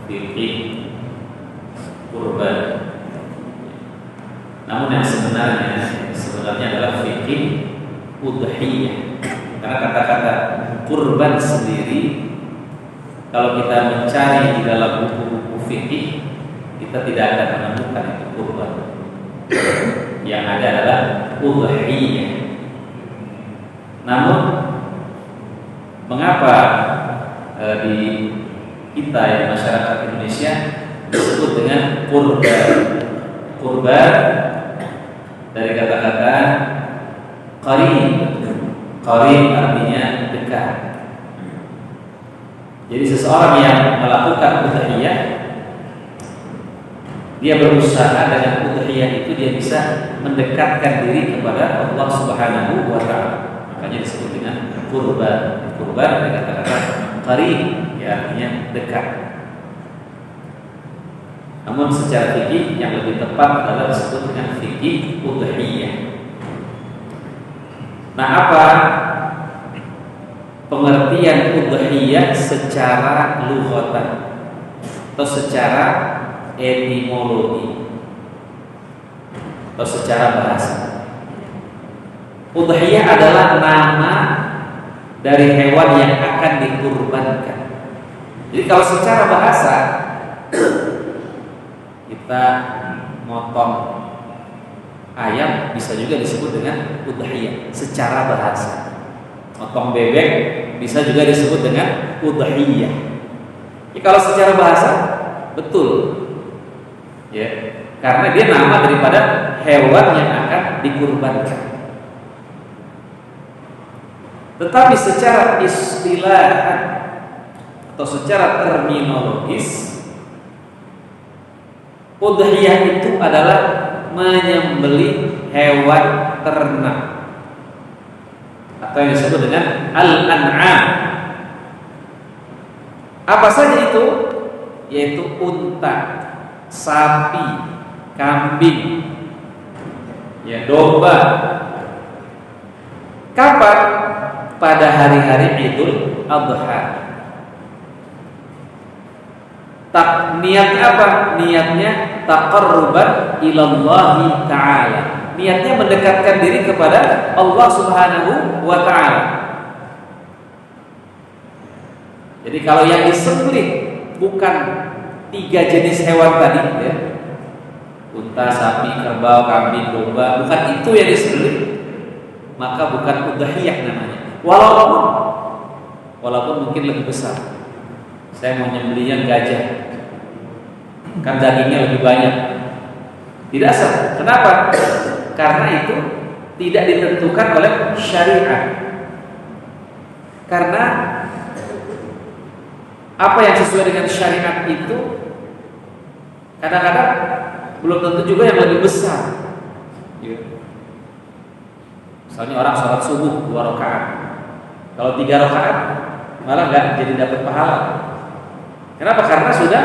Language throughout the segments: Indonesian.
fikih kurban. Namun yang sebenarnya adalah fikih udhiyah. Karena kata-kata kurban sendiri kalau kita mencari di dalam buku-buku fikih, kita tidak akan menemukan itu kurban. Yang ada adalah udhiyah. Namun mengapa di kita yang masyarakat Indonesia disebut dengan kurban? Kurban dari kata-kata qarib. Qarib artinya dekat. Jadi seseorang yang melakukan udhiyah, dia berusaha dengan udhiyah itu dia bisa mendekatkan diri kepada Allah Subhanahu wa taala. Makanya disebut dengan kurban. Kurban dari kata-kata qarib, ya artinya dekat. Namun secara fikih yang lebih tepat adalah disebut dengan fikih udhiyah. Nah, apa pengertian udhiyah secara lughatan atau secara etimologi atau secara bahasa? Udhiyah adalah nama dari hewan yang akan dikurbankan. Jadi kalau secara bahasa kita motong ayam bisa juga disebut dengan udhiyah secara bahasa. Motong bebek bisa juga disebut dengan udhiyah. Ya, kalau secara bahasa betul, ya, karena dia nama daripada hewan yang akan dikurbankan. Tetapi secara istilah atau secara terminologis, udhiyah itu adalah menyembelih hewan ternak atau yang disebut dengan al-an'am. Apa saja itu? Yaitu unta, sapi, kambing, ya, domba. Kapan? Pada hari-hari Idul Adha. Niatnya apa? Niatnya taqarruban ilallahi ta'ala. Niatnya mendekatkan diri kepada Allah Subhanahu wa ta'ala. Jadi kalau yang disembelih bukan 3 jenis hewan tadi, ya, unta, sapi, kerbau, kambing, domba, bukan itu yang disembelih, maka bukan udhiyah namanya. Walaupun mungkin lebih besar. Saya mau nyembelihnya gajah, kan dagingnya lebih banyak. Tidak sah. Kenapa? Karena itu tidak ditentukan oleh syariat. Karena apa yang sesuai dengan syariat itu kadang-kadang belum tentu juga yang lebih besar. Misalnya orang sholat subuh 2 rakaat, kalau 3 rakaat malah nggak jadi dapat pahala. Kenapa? Karena sudah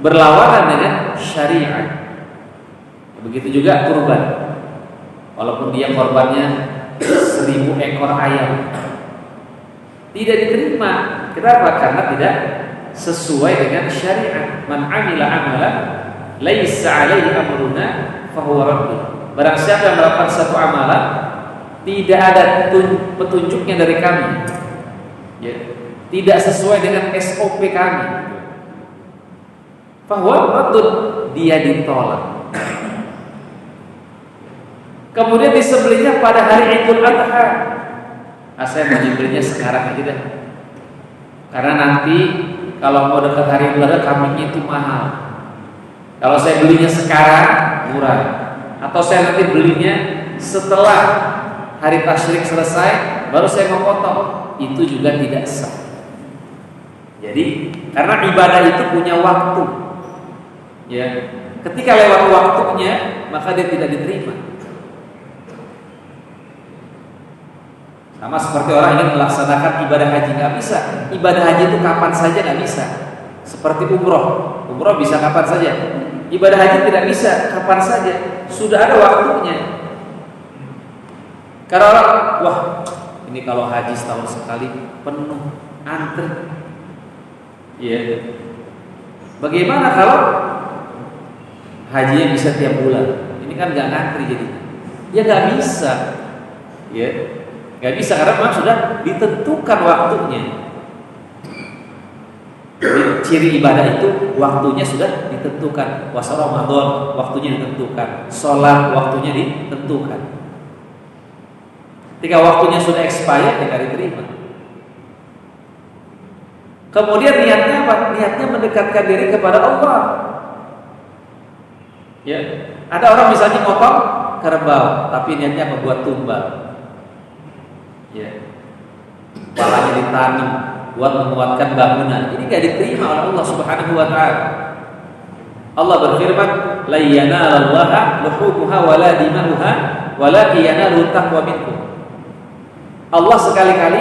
berlawanan dengan syariat. Begitu juga kurban. Walaupun dia korbannya 1000 ekor ayam, tidak diterima. Kenapa? Karena tidak sesuai dengan syariat. Man amila amalan laisa alaihi amruna fahuwa radd. Barang siapa yang melakukan satu amalan tidak ada petunjuknya dari kami, ya, tidak sesuai dengan SOP kami, fahuwa radd, dia ditolak. Kemudian disembelihnya pada hari Idul Adha. Saya mau nyembelihnya sekarang aja deh, karena nanti kalau mau dekat hari Idul Adha kambingnya itu mahal. Kalau saya belinya sekarang murah, atau saya nanti belinya setelah hari tasyrik selesai baru saya mau potong, itu juga tidak sah. Jadi karena ibadah itu punya waktu, ya, ketika lewat waktunya maka dia tidak diterima. Sama seperti orang ingin melaksanakan ibadah haji, nggak bisa. Ibadah haji itu kapan saja nggak bisa. Seperti umroh bisa kapan saja. Ibadah haji tidak bisa kapan saja, sudah ada waktunya. Karena orang, wah, ini kalau haji setahun sekali penuh, antri. Ya. Bagaimana kalau hajinya bisa tiap bulan? Ini kan nggak ngantri jadi. Ya nggak bisa. Ya, nggak bisa karena memang sudah ditentukan waktunya. Jadi, ciri ibadah itu waktunya sudah ditentukan. Puasa Ramadan waktunya ditentukan. Sholat waktunya ditentukan. Ketika waktunya sudah expired, tidak diterima. Kemudian niatnya apa? Niatnya mendekatkan diri kepada Allah. Ya, ada orang misalnya motong kerbau, tapi niatnya apa? Buat tumbal. Ya, kepalanya ditanam buat menguatkan bangunan. Ini tidak diterima oleh Allah Subhanahu Wa Taala. Allah berfirman, "La yanalallaha luhumuha wala dima'uha, walakin yanaluhu taqwa minkum." Allah sekali-kali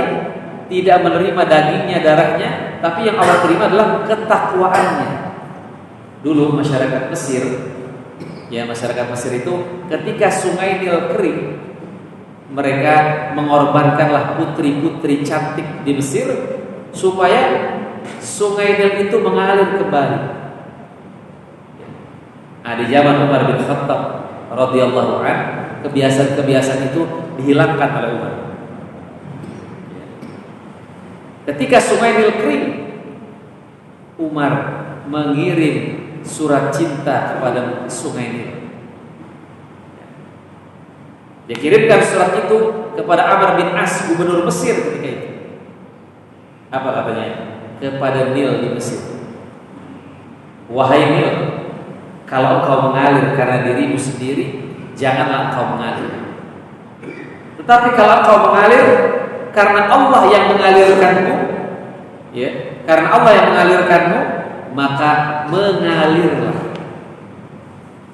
tidak menerima dagingnya, darahnya, tapi yang Allah terima adalah ketakwaannya. Dulu masyarakat Mesir, ya masyarakat Mesir itu ketika sungai Nil kering, mereka mengorbankanlah putri-putri cantik di Mesir supaya sungai Nil itu mengalir kembali. Nah, di zaman Umar bin Khattab radhiyallahu anhu, kebiasaan-kebiasaan itu dihilangkan oleh Umar. Ketika sungai Nil kering, Umar mengirim surat cinta kepada sungai Nil. Dia kirimkan surat itu kepada Amr bin As, gubernur Mesir ketika itu. Apa katanya? Kepada Nil di Mesir. Wahai Nil, kalau engkau mengalir karena dirimu sendiri, janganlah engkau mengalir. Tetapi kalau engkau mengalir karena Allah yang mengalirkanmu, ya, karena Allah yang mengalirkanmu, maka mengalirlah.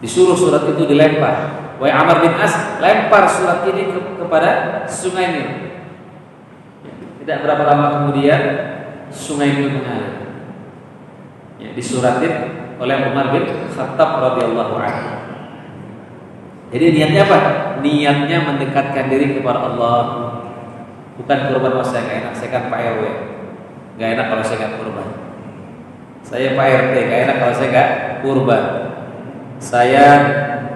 Disuruh surat itu dilempar. Wahai Amr bin As, lempar surat ini kepada sungai Nil. Tidak berapa lama kemudian sungai Nil mengalir. Ya, disuratin oleh Umar bin Khattab radhiyallahu anhu. Jadi niatnya apa? Niatnya mendekatkan diri kepada Allah. Bukan kurban, oh saya gak enak, saya kan Pak RW, gak enak kalau saya gak kurban. Saya Pak RT, gak enak kalau saya gak kurban. Saya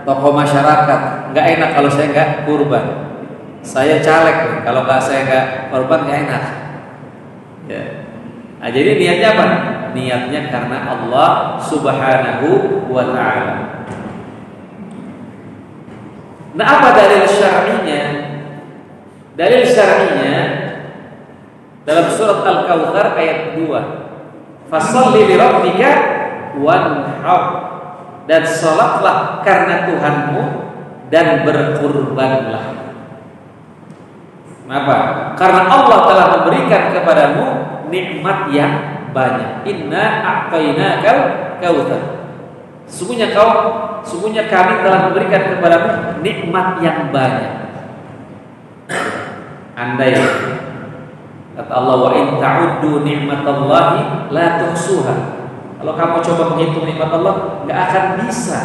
tokoh masyarakat, gak enak kalau saya gak kurban. Saya caleg, kalau saya gak kurban gak enak. Ya. Nah, jadi niatnya apa? Niatnya karena Allah Subhanahu wa Ta'ala. Nah, apa dalil syar'inya? Dalil syar'inya dalam surat Al-Kautsar ayat 2. Fasholli li rabbika wanhar, dan salatlah karena Tuhanmu dan berkurbanlah. Kenapa? Karena Allah telah memberikan kepadamu nikmat yang banyak. Inna a'tainakal kautsar. Sungguhnya kami telah memberikan kepadamu nikmat yang banyak. Andai kata Allah, wa in ta'uddu ni'matallahi la tuhsuha. Kalau kamu coba menghitung nikmat Allah, enggak akan bisa.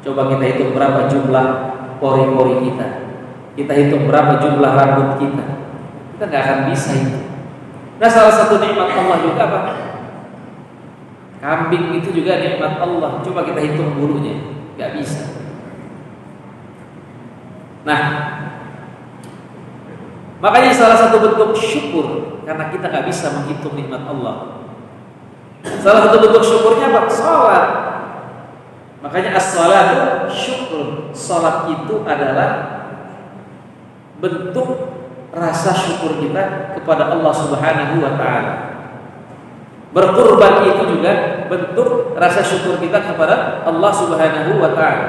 Coba kita hitung berapa jumlah pori-pori kita. Kita hitung berapa jumlah rambut kita. Kita enggak akan bisa itu. Nah, salah satu nikmat Allah juga apa? Kambing itu juga nikmat Allah. Coba kita hitung bulunya, enggak bisa. Nah, makanya salah satu bentuk syukur, karena kita nggak bisa menghitung nikmat Allah. Salah satu bentuk syukurnya apa? Salat. Makanya as-salatu syukur. Salat itu adalah bentuk rasa syukur kita kepada Allah Subhanahu wa Ta'ala. Berkurban itu juga bentuk rasa syukur kita kepada Allah Subhanahu wa Ta'ala.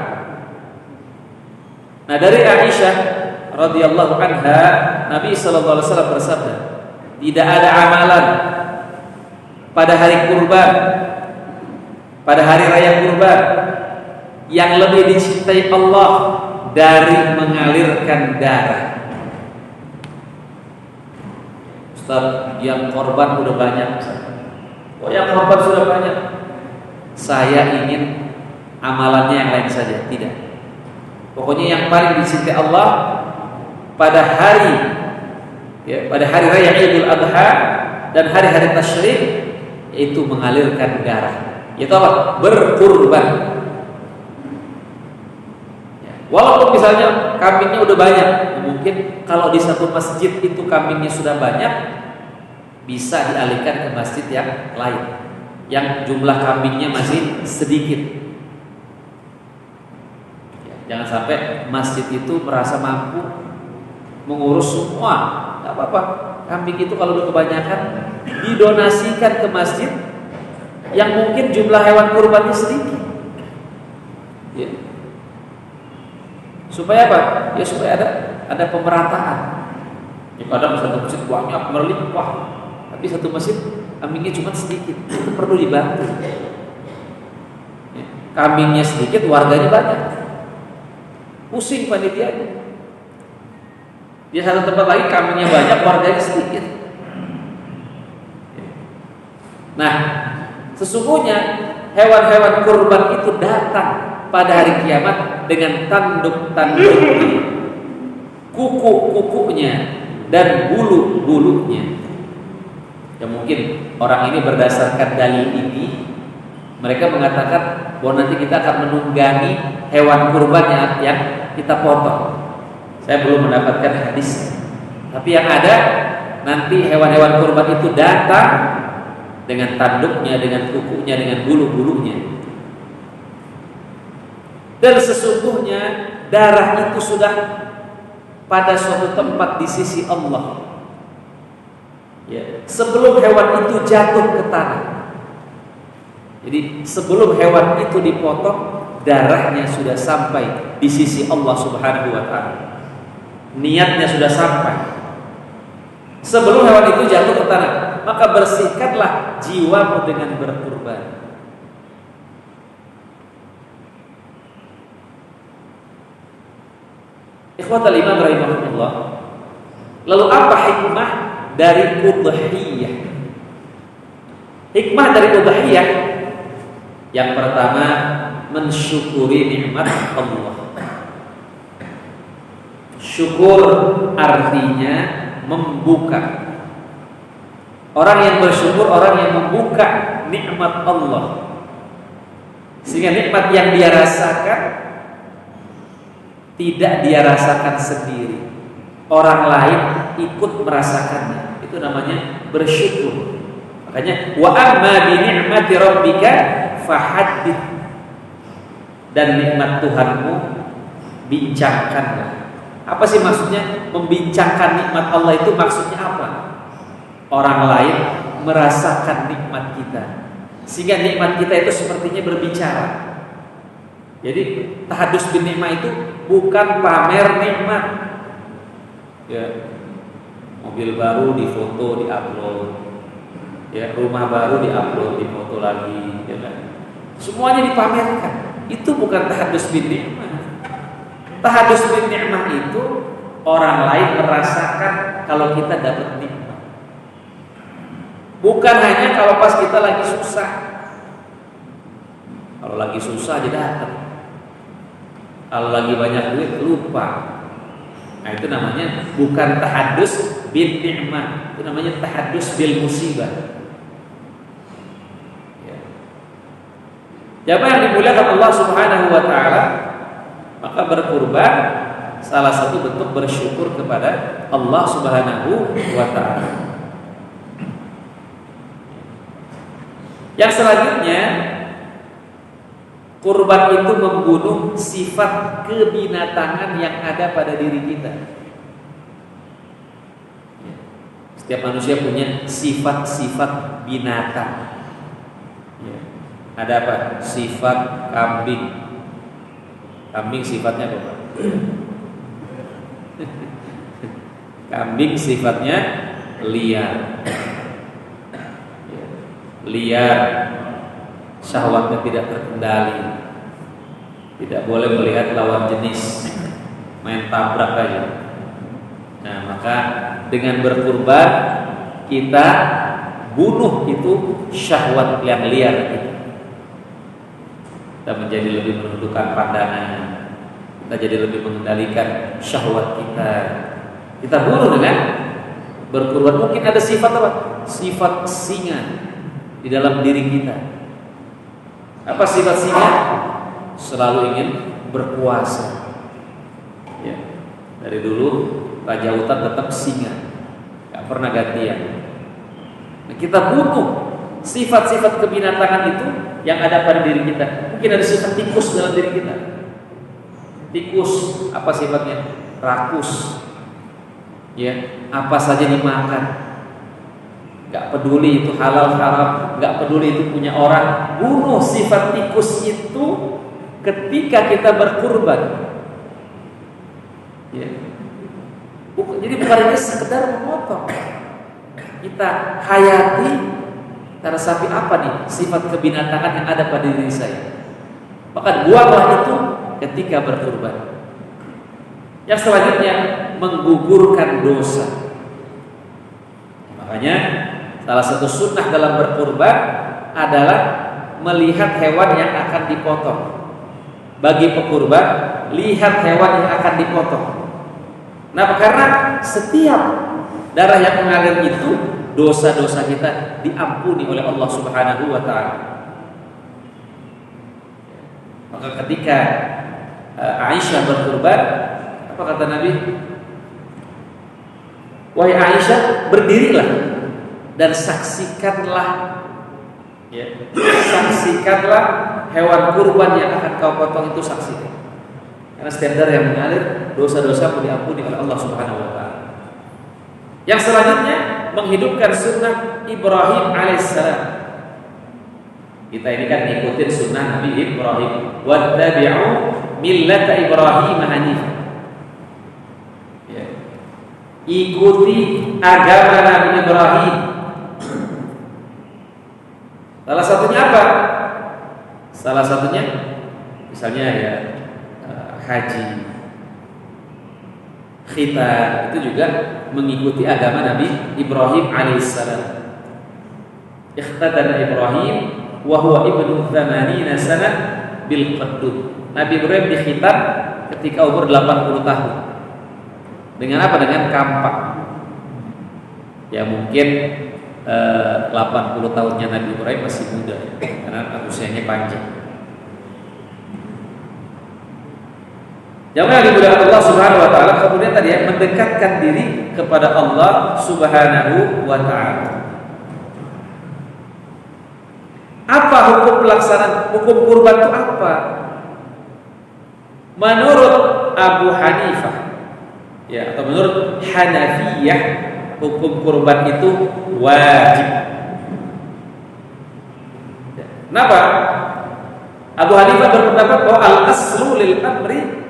Nah, dari Aisyah radhiyallahu anha, Nabi sallallahu alaihi wasallam bersabda, tidak ada amalan pada hari kurban, pada hari raya kurban, yang lebih dicintai Allah dari mengalirkan darah. Ustaz, yang korban udah banyak. Oh, yang korban sudah banyak. Saya ingin amalannya yang lain saja. Tidak. Pokoknya yang paling dicintai Allah pada hari, ya, pada hari raya Idul Adha dan hari-hari tasyrik, yaitu mengalirkan darah. Itu apa? Berkurban. Ya. Walaupun misalnya kambingnya udah banyak, mungkin kalau di satu masjid itu kambingnya sudah banyak, bisa dialihkan ke masjid yang lain, yang jumlah kambingnya masih sedikit. Ya, jangan sampai masjid itu merasa mampu mengurus semua. Tidak apa-apa. Kambing itu kalau udah kebanyakan didonasikan ke masjid yang mungkin jumlah hewan kurbannya sedikit. Ya. Supaya apa? Ya supaya ada pemerataan. Ya, kadang satu masjid banyak berlimpah, tapi satu masjid kambingnya cuma sedikit. Itu perlu dibantu. Ya. Kambingnya sedikit, warganya banyak. Pusing panitianya. Di satu tempat lagi kambingnya banyak, warganya sedikit. Nah, sesungguhnya hewan-hewan kurban itu datang pada hari kiamat dengan tanduk-tanduknya, kuku-kukunya, dan bulu-bulunya. Ya mungkin orang ini berdasarkan dalil ini, mereka mengatakan bahwa nanti kita akan menunggangi hewan kurban yang kita potong. Saya belum mendapatkan hadis, tapi yang ada nanti hewan-hewan kurban itu datang dengan tanduknya, dengan kukunya, dengan bulu-bulunya. Dan sesungguhnya darah itu sudah pada suatu tempat di sisi Allah. Ya, sebelum hewan itu jatuh ke tanah. Jadi sebelum hewan itu dipotong, darahnya sudah sampai di sisi Allah Subhanahu wa taala. Niatnya sudah sampai sebelum hewan itu jatuh ke tanah. Maka bersihkanlah jiwamu dengan berkurban. Ikhwatal iman rahimahumullah. Lalu apa hikmah dari udhiyah? Hikmah dari udhiyah yang pertama, mensyukuri nikmat Allah. Syukur artinya membuka. Orang yang bersyukur, orang yang membuka nikmat Allah, sehingga nikmat yang dia rasakan tidak dia rasakan sendiri, orang lain ikut merasakannya. Itu namanya bersyukur. Makanya wa amma bi ni'mati rabbika fahaddits. Dan nikmat Tuhanmu bincangkanlah. Apa sih maksudnya membincangkan nikmat Allah itu? Maksudnya apa? Orang lain merasakan nikmat kita, sehingga nikmat kita itu sepertinya berbicara. Jadi tahadus bin nikmat itu bukan pamer nikmat. Ya, mobil baru difoto, diupload. Ya, rumah baru diupload, difoto lagi, ya kan? Semuanya dipamerkan. Itu bukan tahadus bin nikmat. Tahadus bin nikmat itu orang lain merasakan kalau kita dapat nikmat. Bukan hanya kalau pas kita lagi susah. Kalau lagi susah aja datang. Kalau lagi banyak duit lupa. Nah itu namanya bukan tahadus bin ni'mah, itu namanya tahadus bil musibah. Ya. Siapa yang dimuliakan Allah Subhanahu wa taala, maka berkurban salah satu bentuk bersyukur kepada Allah Subhanahu wa taala. Yang selanjutnya, kurban itu membunuh sifat kebinatangan yang ada pada diri kita. Setiap manusia punya sifat-sifat binatang. Ada apa? Sifat kambing. Kambing sifatnya apa, Pak? Kambing sifatnya liar. Liar, syahwatnya tidak terkendali, tidak boleh melihat lawan jenis, main tabrak aja. Nah maka dengan berkurban kita bunuh itu syahwat yang liar kita. Kita menjadi lebih menentukan pandangan, kita jadi lebih mengendalikan syahwat kita. Kita bunuh dengan berkurban. Mungkin ada sifat apa? Sifat singa. di dalam diri kita. Apa sifat singa? Selalu ingin berkuasa. Ya. Dari dulu Raja Hutan tetap singa, gak pernah gantian. Nah, kita butuh sifat-sifat kebinatangan itu yang ada pada diri kita. Mungkin ada sifat tikus dalam diri kita. Tikus apa sifatnya? Rakus. Ya, apa saja dimakan. Gak peduli itu halal haram, gak peduli itu punya orang. Bunuh sifat tikus itu ketika kita berkurban. Ya. Jadi bukan hanya sekedar memotong. Kita hayati cara sapi apa nih sifat kebinatangan yang ada pada diri saya. Maka buanglah itu ketika berkurban. Yang selanjutnya menggugurkan dosa. Makanya salah satu sunnah dalam berkurban adalah melihat hewan yang akan dipotong. Bagi pekurban, lihat hewan yang akan dipotong. Nah, karena setiap darah yang mengalir itu dosa-dosa kita diampuni oleh Allah Subhanahu wa taala. Maka ketika Aisyah berkurban, apa kata Nabi? Wahai Aisyah, berdirilah dan saksikanlah, ya, saksikanlah hewan kurban yang akan kau potong itu, saksikan. Karena setiap darah yang mengalir dosa-dosa pun diampuni oleh Allah Subhanahu wa taala. Yang selanjutnya menghidupkan sunnah Ibrahim alaihissalam. Kita ini kan ngikutin sunnah Nabi Ibrahim. Wattabi'u millata Ibrahim hanifan. Ya. Ikuti agama Nabi Ibrahim. Salah satunya apa? Salah satunya misalnya ya haji, khitan, itu juga mengikuti agama Nabi Ibrahim alaihissalam. Ikhtadana Ibrahim wa huwa ibnu 80 sanah bil qaddud. Nabi Ibrahim dikhitan ketika umur 80 tahun. Dengan apa? Dengan kampak. Ya mungkin 80 tahunnya Nabi Ibrahim masih muda ya, karena usianya panjang. Jamaah yang dimuliakan Allah Subhanahu wa taala, kemudian tadi ya, mendekatkan diri kepada Allah Subhanahu wa taala. Apa hukum pelaksanaan hukum kurban itu apa? Menurut Abu Hanifah, ya, atau menurut Hanafiyah, hukum kurban itu wajib. Kenapa? Abu Hanifah berpendapat bahwa al-aslu lil amri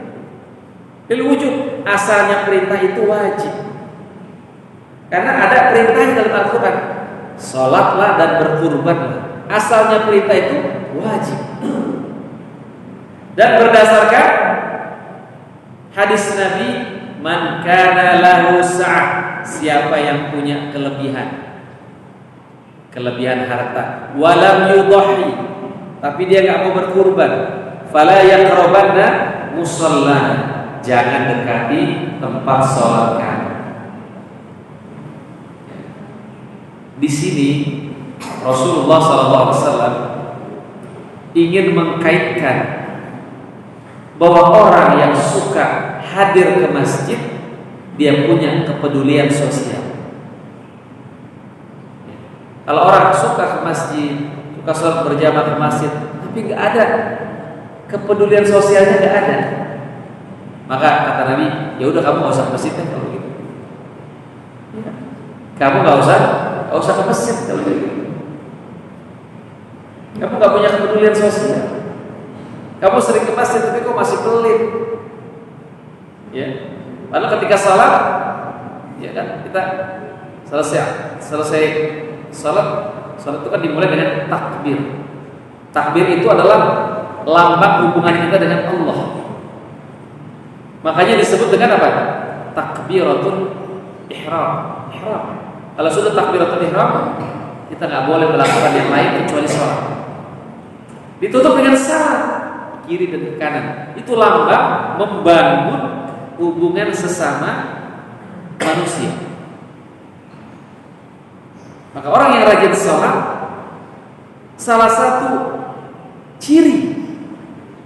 lil wujub, asalnya perintah itu wajib. Karena ada perintah dalam Al-Qur'an, salatlah dan berkurbanlah. Asalnya perintah itu wajib. Dan berdasarkan hadis Nabi, man kana lahu sa'ah, siapa yang punya kelebihan harta, walam yudhi, tapi dia enggak mau berkurban, fala yaqrabanna musallana, jangan dekati tempat sholat kami. Di sini Rasulullah SAW ingin mengkaitkan bahwa orang yang suka hadir ke masjid, dia punya kepedulian sosial. Kalau orang suka ke masjid, suka sholat berjamaah ke masjid, tapi nggak ada kepedulian sosialnya, nggak ada, maka kata Nabi, ya udah kamu nggak usah ke masjid kan kalau gitu. Kamu nggak usah ke masjid kalau gitu. Kamu nggak punya kepedulian sosial. Kamu sering ke masjid tapi kok masih pelit. Ya. Lalu ketika salat, ya kan, kita selesai salat itu kan dimulai dengan takbir. Takbir itu adalah lambang hubungan kita dengan Allah. Makanya disebut dengan apa? Takbiratul ihram. Kalau sudah takbiratul ihram, kita nggak boleh melakukan yang lain kecuali salat. Ditutup dengan salat, kiri dan kanan. Itu lambang membangun hubungan sesama manusia. Maka orang yang rajin sholat Salah satu ciri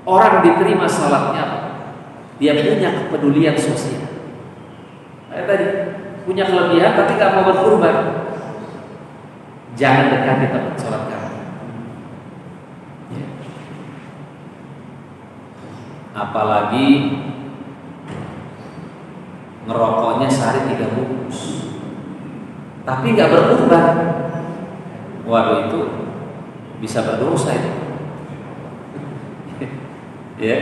orang diterima salatnya, dia punya kepedulian sosial. Kayak tadi, punya kelebihan tapi gak mau berkurban. Jangan dekati tempat sholat kamu. Ya. Apalagi ngerokoknya sehari 3 bungkus, tapi gak berkurban. Waduh, itu bisa berdosa itu. Ya,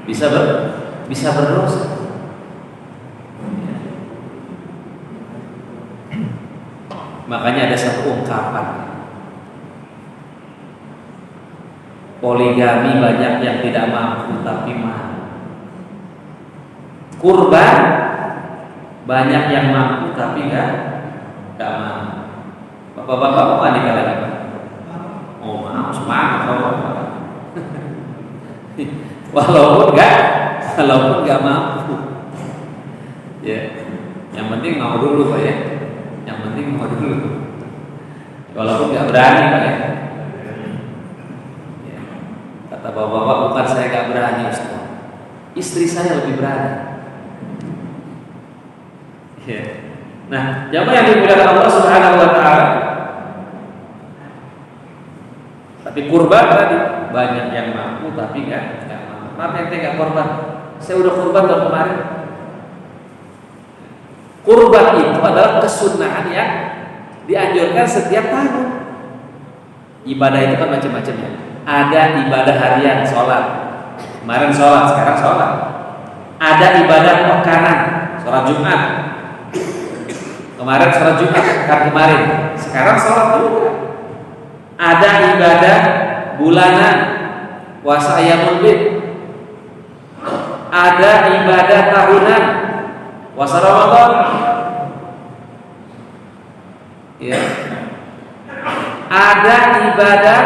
bisa berdosa. Makanya ada satu ungkapan, poligami banyak yang tidak mampu tapi mau. Kurban banyak yang mampu tapi gak mau. Bapak-bapak mau nikah lagi? Oh, mau, semangat bapak. Walaupun gak mampu. Ya, yang penting mau dulu Pak ya. Yang penting mau dulu. Walaupun gak berani Pak ya. Ya. Kata bapak-bapak, bukan saya gak berani Ustaz, istri saya lebih berani. Ya. Nah, jamaah yang dimuliakan Allah Subhanahu wa taala. Tapi kurban tadi banyak yang mampu tapi gak mampu. Kenapa ente gak korban? Saya udah kurban tahun kemarin. Kurban itu adalah kesunahan yang dianjurkan setiap tahun. Ibadah itu kan macam-macam ya. Ada ibadah harian, sholat. Kemarin sholat, sekarang sholat. Ada ibadah makanan, sholat Jumat. Kemarin sholat Jumat, kemarin. Sekarang sholat juga. Ada ibadah bulanan, puasa Ayyamul Bid. Ada ibadah tahunan, puasa Ramadan. Ya. Ada ibadah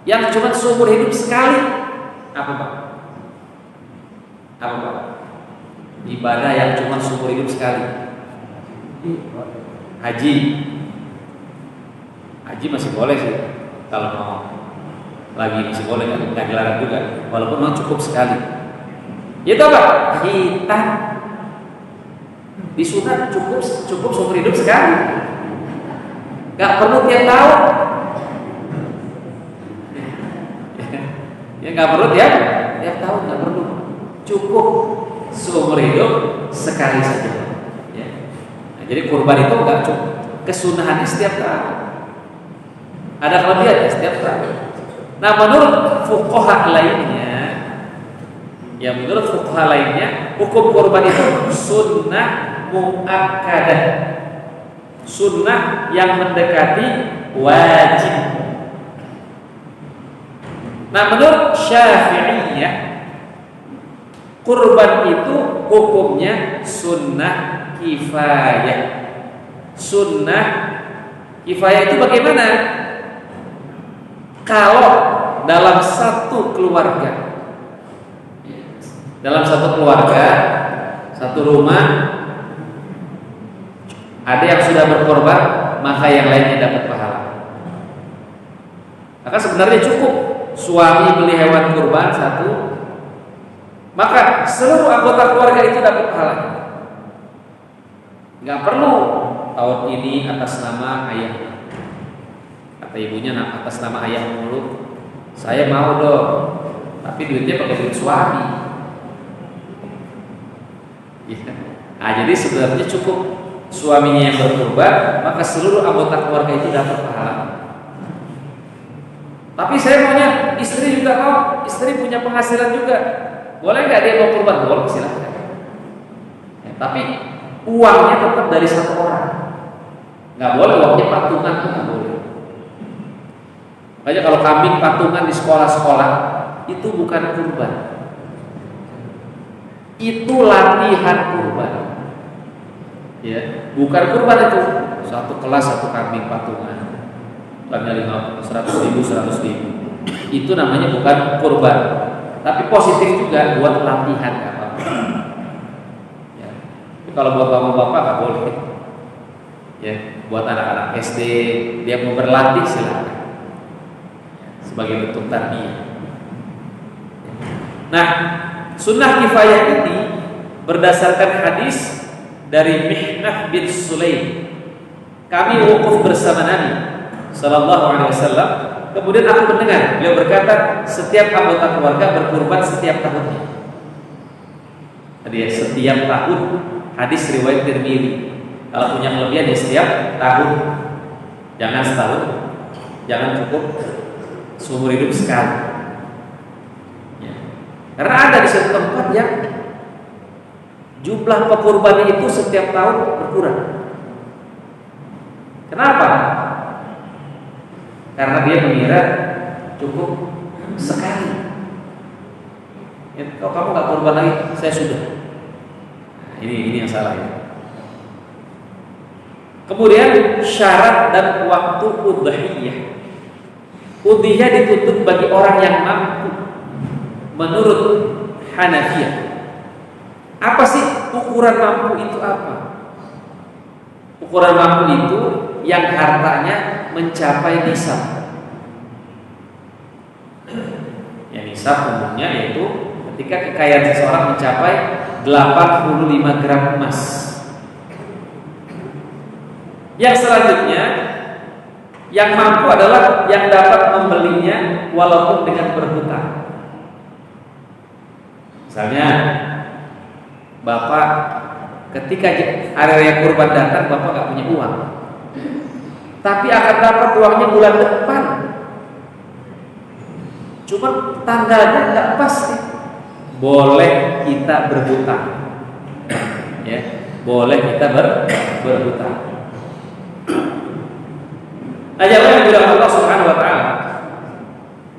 yang cuma seumur hidup sekali. Apa Pak? Apa Pak? Ibadah yang cuma seumur hidup sekali. Haji. Haji masih boleh sih, kalau mau lagi masih boleh, nggak dilarang juga, walaupun mau cukup sekali. Itu apa? Hitam. Disunat cukup seumur hidup sekali. Gak perlu tiap tahun. Ya gak perlu tiap tahun, gak perlu. Cukup seumur hidup sekali saja. Ya. Nah, jadi kurban itu gak cukup. Kesunahannya setiap tahun. Ada kelebihan ya setiap tahun. Nah, menurut fuqaha lainnya, hukum kurban itu sunnah muakkadah, sunnah yang mendekati wajib. Nah, menurut Syafi'iyah, kurban itu hukumnya sunnah kifayah. Sunnah kifayah itu bagaimana? Kalau dalam satu keluarga, satu rumah, ada yang sudah berkorban, maka yang lainnya dapat pahala. Maka sebenarnya cukup suami beli hewan kurban satu, maka seluruh anggota keluarga itu dapat pahala. Nggak perlu tahun ini atas nama ayah. Kata ibunya atas nama ayah mulu. Saya mau dong, tapi duitnya pakai duit suami. Ya. Nah, jadi sebenarnya cukup suaminya yang berkorban, maka seluruh anggota keluarga itu dapat pahala. Tapi saya maunya istri juga mau, istri punya penghasilan juga. Boleh nggak dia mau kurban? Boleh, silakan. Ya, tapi uangnya tetap dari satu orang. Nggak boleh uangnya patungan, nggak boleh. Makanya kalau kambing patungan di sekolah-sekolah itu bukan kurban. Itu latihan kurban. Ya, bukan kurban itu. Satu kelas satu kambing patungan. Harganya 100.000. Itu namanya bukan kurban. Tapi positif juga buat latihan apa. Ya. Tapi kalau buat bapak-bapak nggak boleh. Ya, buat anak-anak SD dia mau berlatih silakan. sebagai bentuk tarbiyah. Nah, sunnah kifayah ini berdasarkan hadis dari Mihnah bin Sulaim. Kami wukuf bersama Nabi sallallahu alaihi wasallam. Kemudian aku mendengar beliau berkata, setiap anggota keluarga berkurban setiap tahunnya. Tadi ya, setiap tahun. Hadis riwayat Tirmidzi. Kalau punya kelebihan ya setiap tahun. Jangan setahun. Jangan cukup seumur hidup sekali. Ya. Karena ada di satu tempat yang jumlah pekurban itu setiap tahun berkurang. Kenapa? Karena dia mengira cukup sekali. Ya, kalau kamu nggak kurban lagi, saya sudah. Nah, ini yang salah ya. Kemudian syarat dan waktu udhiyah. Udhiyah dituntut bagi orang yang mampu. Menurut Hanafiyah. Apa sih ukuran mampu itu apa? Ukuran mampu itu yang hartanya mencapai nisab. Ya, nisab umumnya yaitu ketika kekayaan seseorang mencapai 85 gram emas. Yang selanjutnya, yang mampu adalah yang dapat membelinya walaupun dengan berhutang. Misalnya, Bapak ketika hari raya kurban datang, Bapak gak punya uang, tapi akan dapat uangnya bulan depan. Cuma tanggalnya gak pasti. Boleh kita berhutang, ya, boleh kita berhutang. Ajaran yang dilakukan Allah Subhanahu wa taala.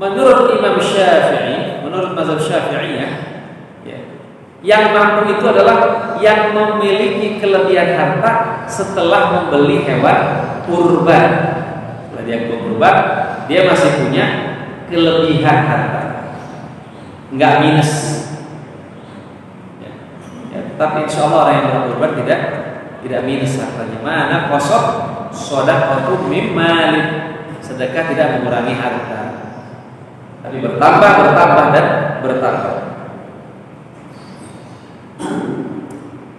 Menurut Imam Syafi'i, menurut mazhab Syafi'iyah, ya, yang mampu itu adalah yang memiliki kelebihan harta setelah membeli hewan kurban. Setelah dia kurban, dia masih punya kelebihan harta, enggak minus. Ya, tapi insya Allah orang yang berkurban tidak minus hartanya. Mana kosong? Shadaqatu min mali. Sedekah tidak mengurangi harta, tapi bertambah dan bertambah.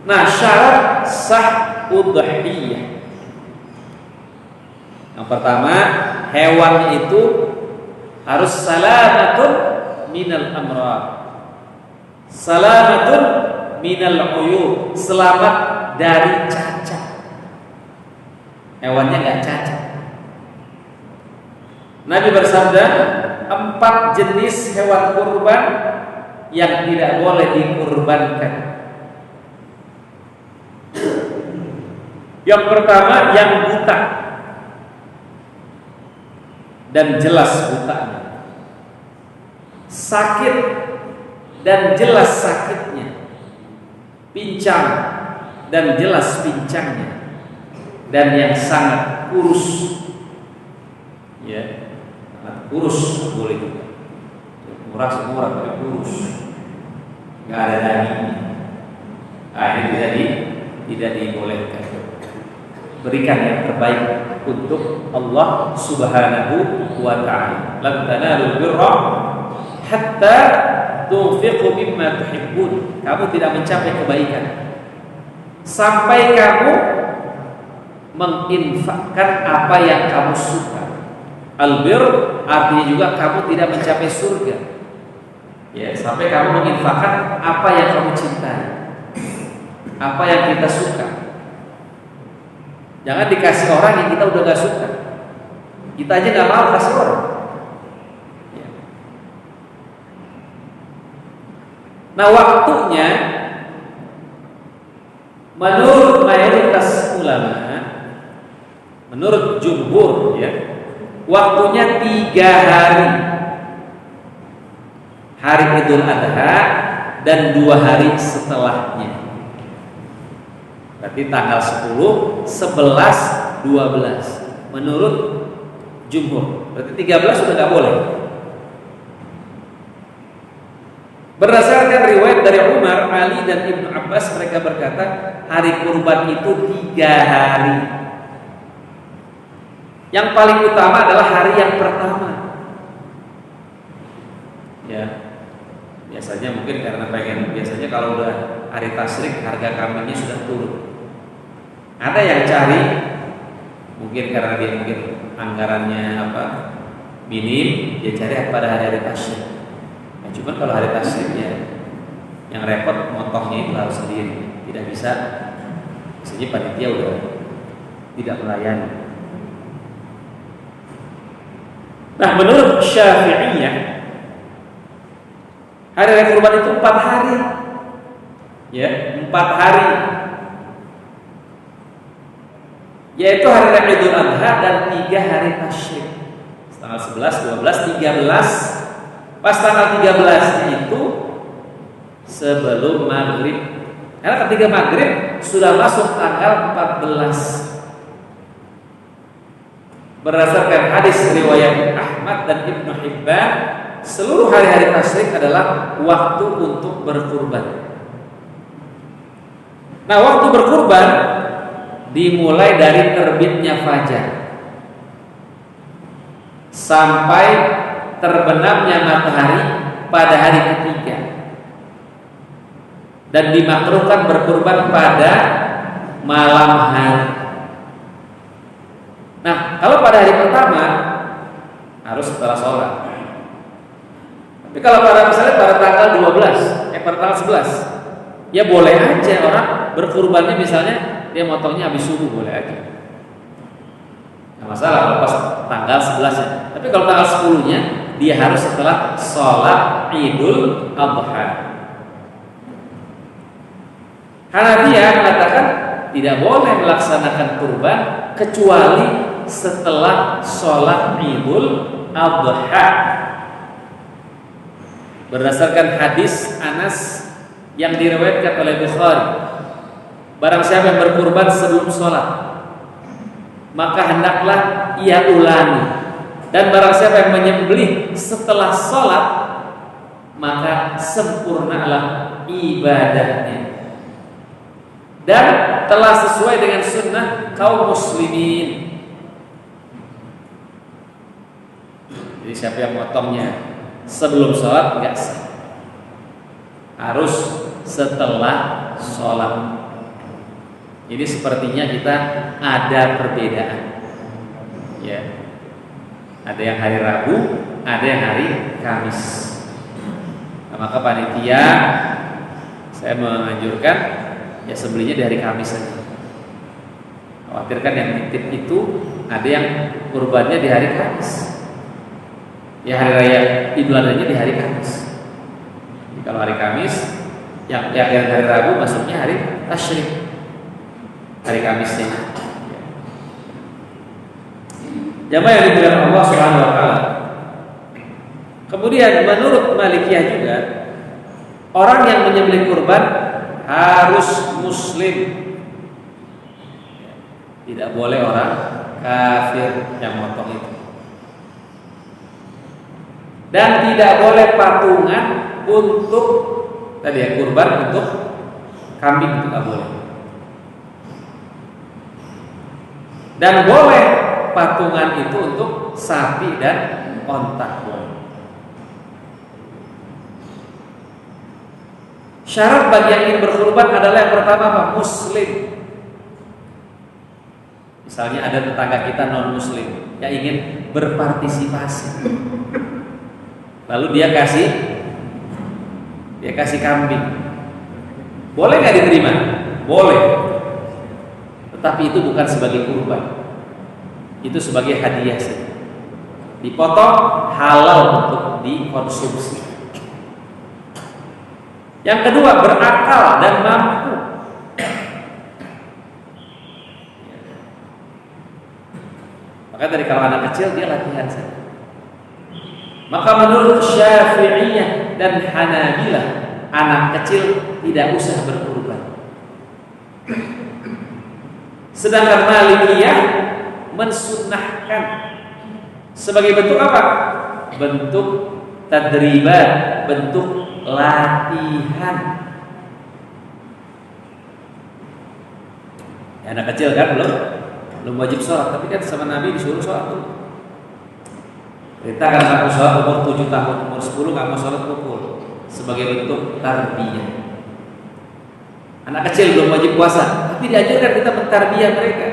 Nah, syarat sah udhiyah. Yang pertama, hewan itu harus salamatun minal amrad, salamatun minal uyub, selamat dari cacat. Hewannya nggak cacat. Nabi bersabda, 4 jenis hewan kurban yang tidak boleh dikurbankan. Yang pertama, yang buta dan jelas butanya, sakit dan jelas sakitnya, pincang dan jelas pincangnya, dan yang sangat kurus, ya, sangat kurus boleh juga. Murah semua tapi kurus, nggak ada dagingnya. Nah, ini tidak dibolehkan. Berikan yang terbaik untuk Allah Subhanahu wa taala. Lan tanalul birra hatta tunfiqu mimma tuhibbun. Kamu tidak mencapai kebaikan sampai kamu menginfakkan apa yang kamu suka. Albir artinya juga kamu tidak mencapai surga, ya, sampai kamu menginfakkan apa yang kamu cintai, apa yang kita suka. Jangan dikasih orang yang kita udah gak suka. Kita aja gak mau kasih orang, ya. Nah, waktunya menurut mayoritas ulama, menurut jumhur, ya, waktunya 3 hari. Hari Idul Adha dan 2 hari setelahnya. Berarti tanggal 10, 11, 12 menurut jumhur. Berarti 13 sudah gak boleh. Berdasarkan riwayat dari Umar, Ali dan Ibnu Abbas, mereka berkata hari kurban itu 3 hari. Yang paling utama adalah hari yang pertama. Ya, biasanya mungkin karena biasanya kalau udah hari tasyrik harga kambingnya sudah turun. Ada yang cari mungkin karena dia mungkin anggarannya minim, dia cari pada hari tasyrik. Nah, cuman kalau hari tasyrik ya yang repot motongnya itu harus sendiri, tidak bisa. Biasanya panitia udah tidak melayani. Nah, menurut Syafi'iyah hari raya kurban itu 4 hari. Ya, 4 hari. Yaitu hari raya Idul Adha dan 3 hari tasyrik. Tanggal 11, 12, 13. Pas tanggal 13 itu sebelum maghrib. Karena ketika maghrib sudah masuk tanggal 14. Berdasarkan hadis riwayat Ahmad dan Ibnu Hibban, seluruh hari-hari tasyrik adalah waktu untuk berkurban. Nah, waktu berkurban dimulai dari terbitnya fajar sampai terbenamnya matahari pada hari ketiga, dan dimakruhkan berkurban pada malam hari. Nah, kalau pada hari pertama harus setelah sholat. Tapi kalau misalnya pada tanggal 12, pada tanggal 11, ya boleh aja orang berkurbannya, misalnya dia motongnya habis subuh, boleh aja. Nggak masalah kalau pas tanggal 11 ya. Tapi kalau tanggal 10-nya dia harus setelah sholat Idul Adha. Hanafiyah mengatakan tidak boleh melaksanakan kurban kecuali setelah sholat Idul Adha. Berdasarkan hadis Anas yang diriwayatkan oleh Bukhari, barang siapa yang berkurban sebelum sholat, maka hendaklah ia ulangi. Dan barang siapa yang menyembelih setelah sholat, maka sempurnalah ibadahnya dan telah sesuai dengan sunnah kaum muslimin. Jadi siapa yang motongnya sebelum sholat enggak sah, harus setelah sholat. Ini sepertinya kita ada perbedaan, ya. Ada yang hari Rabu, ada yang hari Kamis. Nah, maka panitia saya menganjurkan ya sembelihnya di hari Kamis saja. Khawatirkan yang titip itu ada yang kurbannya di hari Kamis. Ya, hari raya Idul Adha-nya di hari Kamis. Jadi kalau hari Kamis, yang hari Rabu masuknya hari tasyrik, hari Kamisnya. Jamaah yang dimuliakan Allah Subhanahu wa taala. Kemudian menurut Malikiyah juga, orang yang menyembelih kurban harus muslim. Tidak boleh orang kafir yang motong itu. Dan tidak boleh patungan untuk tadi ya, kurban untuk kambing itu tidak boleh. Dan boleh patungan itu untuk sapi dan onta boleh. Syarat bagi yang ingin berkurban adalah yang pertama apa? Muslim. Misalnya ada tetangga kita non muslim yang ingin berpartisipasi, lalu dia kasih kambing, boleh nggak diterima? Boleh. Tetapi itu bukan sebagai kurban, itu sebagai hadiah saja. Dipotong halal untuk dikonsumsi. Yang kedua, berakal dan mampu. Maka dari kalau anak kecil dia latihan saja. Maka menurut Syafi'iyah dan Hanabilah, anak kecil tidak usah berkurban. Sedangkan Malikiyah mensunnahkan sebagai bentuk apa? Bentuk tadriban, bentuk latihan. Ya, anak kecil kan belum wajib sholat, tapi kan sama Nabi disuruh sholat dulu. Perintahkan kamu sholat umur 7 tahun, umur 10 kamu sholat pukul sebagai bentuk tarbiyah. Anak kecil belum wajib puasa, tapi diajarkan kita mentarbiyah mereka.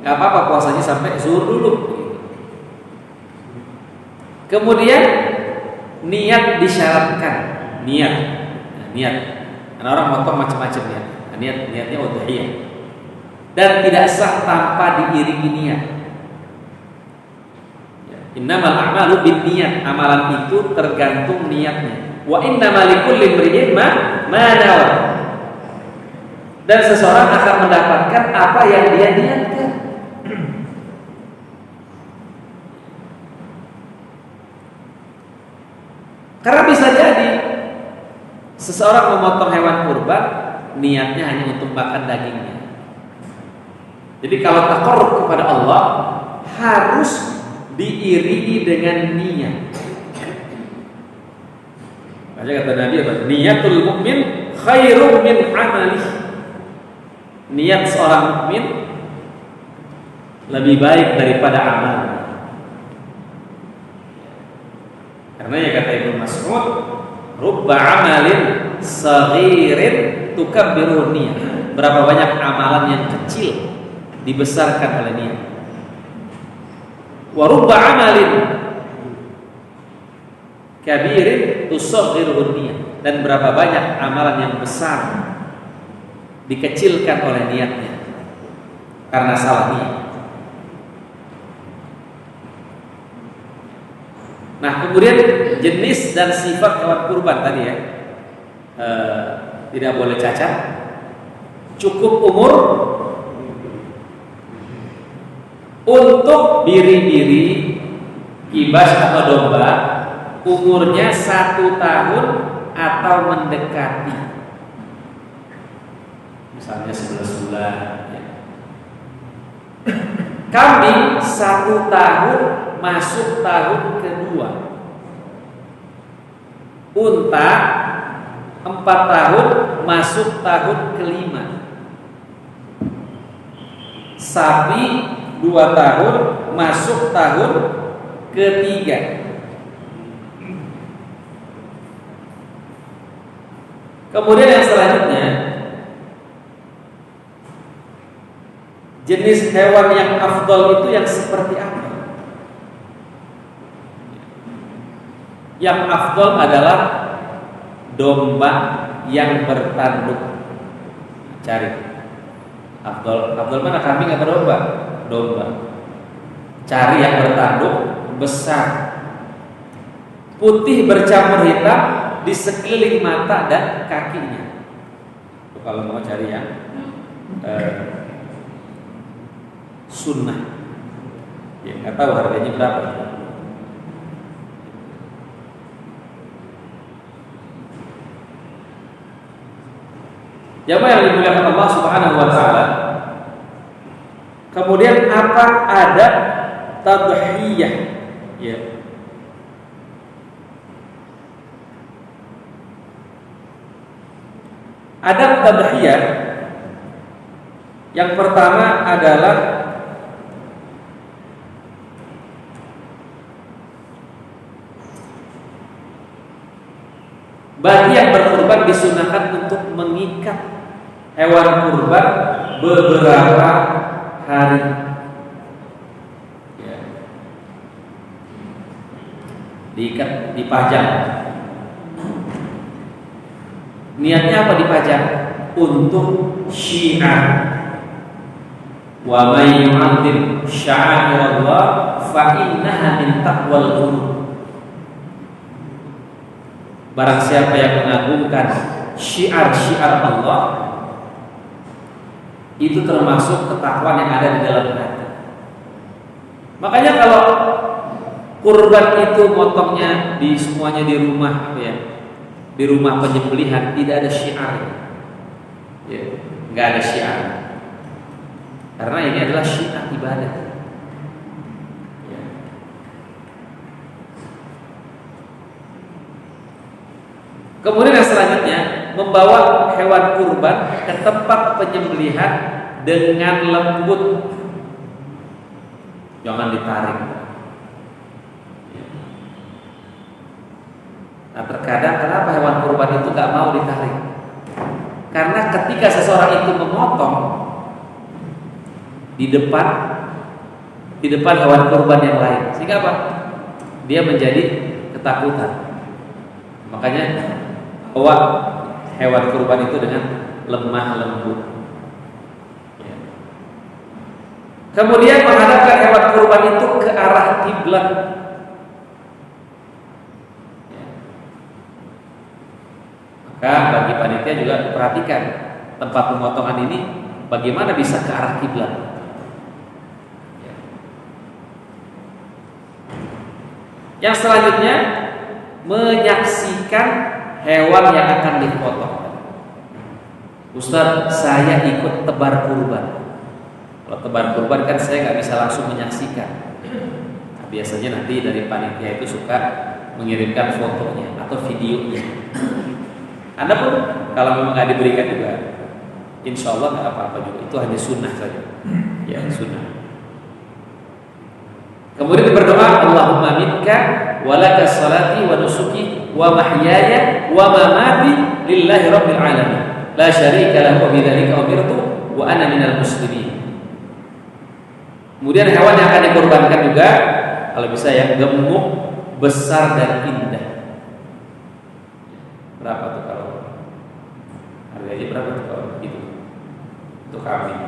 Gak apa-apa puasanya sampai zuhur dulu. Kemudian niat disyaratkan, niat. Nah, niat. Karena orang motong macam-macam ya. Niatnya udhiyah. Dan tidak sah tanpa diiringi niat. Innamal a'malu binniyat. Amalan itu tergantung niatnya. Wa innamal likulli imri'in ma nawa. Dan seseorang akan mendapatkan apa yang dia niatkan. Karena bisa jadi seseorang memotong hewan kurban niatnya hanya untuk makan dagingnya. Jadi kalau taqarrub kepada Allah harus diiringi dengan niat. Makanya kata Nabi apa? Niyatul mukmin khairum min amalih. Niat seorang mukmin lebih baik daripada amal. Karena ya kata Ibnu Mas'ud, rubba amalin saghirin tukabbiru niyah. Berapa banyak amalan yang kecil dibesarkan oleh niat. Wa rubba amalin kabirin tusaghiru niyah. Dan berapa banyak amalan yang besar dikecilkan oleh niatnya karena salah niat. Nah, kemudian jenis dan sifat hewan kurban tadi ya, tidak boleh cacat, cukup umur. Untuk biri-biri, kibas atau domba, umurnya 1 tahun atau mendekati, misalnya 11 bulan. Ya. Kambing 1 tahun masuk tahun kedua. Unta 4 tahun masuk tahun kelima. Sapi 2 tahun masuk tahun ketiga. Kemudian yang selanjutnya, jenis hewan yang afdal itu yang seperti apa? Yang afdal adalah domba yang bertanduk. Cari afdal mana, kambing atau domba? Domba. Cari yang bertanduk besar, putih bercampur hitam di sekeliling mata dan kakinya. Itu kalau mau cari yang sunnah. Ya, nggak tahu harganya berapa. Jamaah yang dimuliakan Allah Subhanahu wa taala. Kemudian apa adab tadhiyah? Ya. Adab tadhiyah yang pertama adalah bagi yang berkurban disunahkan untuk mengikat hewan kurban beberapa hari. Ya. Diikat, dipajang. Niatnya apa dipajang? Untuk syiar. Wa may yu'azzim sya'airallah fa innaha min taqwal qulub. Barang siapa yang mengagungkan syiar-syiar Allah, itu termasuk ketakwaan yang ada di dalam hati. Makanya kalau kurban itu motongnya semuanya di rumah, ya, di rumah penyembelihan, tidak ada syiar, ya, nggak ada syiar, karena ini adalah syiar ibadah. Ya. Kemudian yang selanjutnya, membawa hewan kurban ke tempat penyembelihan dengan lembut, jangan ditarik. Nah, terkadang kenapa hewan kurban itu nggak mau ditarik? Karena ketika seseorang itu memotong di depan hewan kurban yang lain, sehingga apa? Dia menjadi ketakutan. Makanya bawa hewan kurban itu dengan lemah lembut. Kemudian menghadapkan hewan kurban itu ke arah kiblat. Maka bagi panitia juga perhatikan tempat pemotongan ini bagaimana bisa ke arah kiblat. Yang selanjutnya menyaksikan hewan yang akan dipotong. Ustaz, saya ikut tebar kurban. Kalau tebar kurban kan saya nggak bisa langsung menyaksikan. Nah, biasanya nanti dari panitia itu suka mengirimkan fotonya atau videonya. Anda pun kalau memang nggak diberikan juga, insya Allah nggak apa-apa juga. Itu hanya sunnah saja, ya sunnah. Kemudian berdoa, Allahumma minka walaka salati wa nusuki wa mahyaya wa mamati lillahi rabbil alamin. La syarika lahu bidzalika umirtu wa ana minal muslimin. Kemudian hewan yang akan dikorbankan juga kalau bisa yang gemuk, besar dan indah. Berapa tuh kalau harganya berapa tuh kalau begitu? Untuk kambing.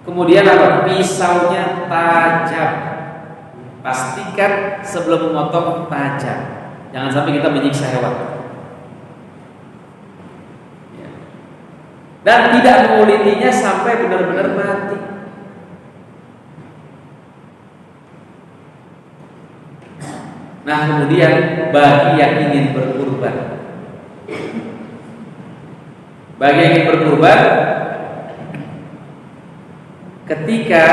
Kemudian apa? Pisaunya tajam. Pastikan sebelum memotong tajam. Jangan sampai kita menyiksa hewan. Dan tidak mengulitinya sampai benar-benar mati. Nah, kemudian bagi yang ingin berkurban, ketika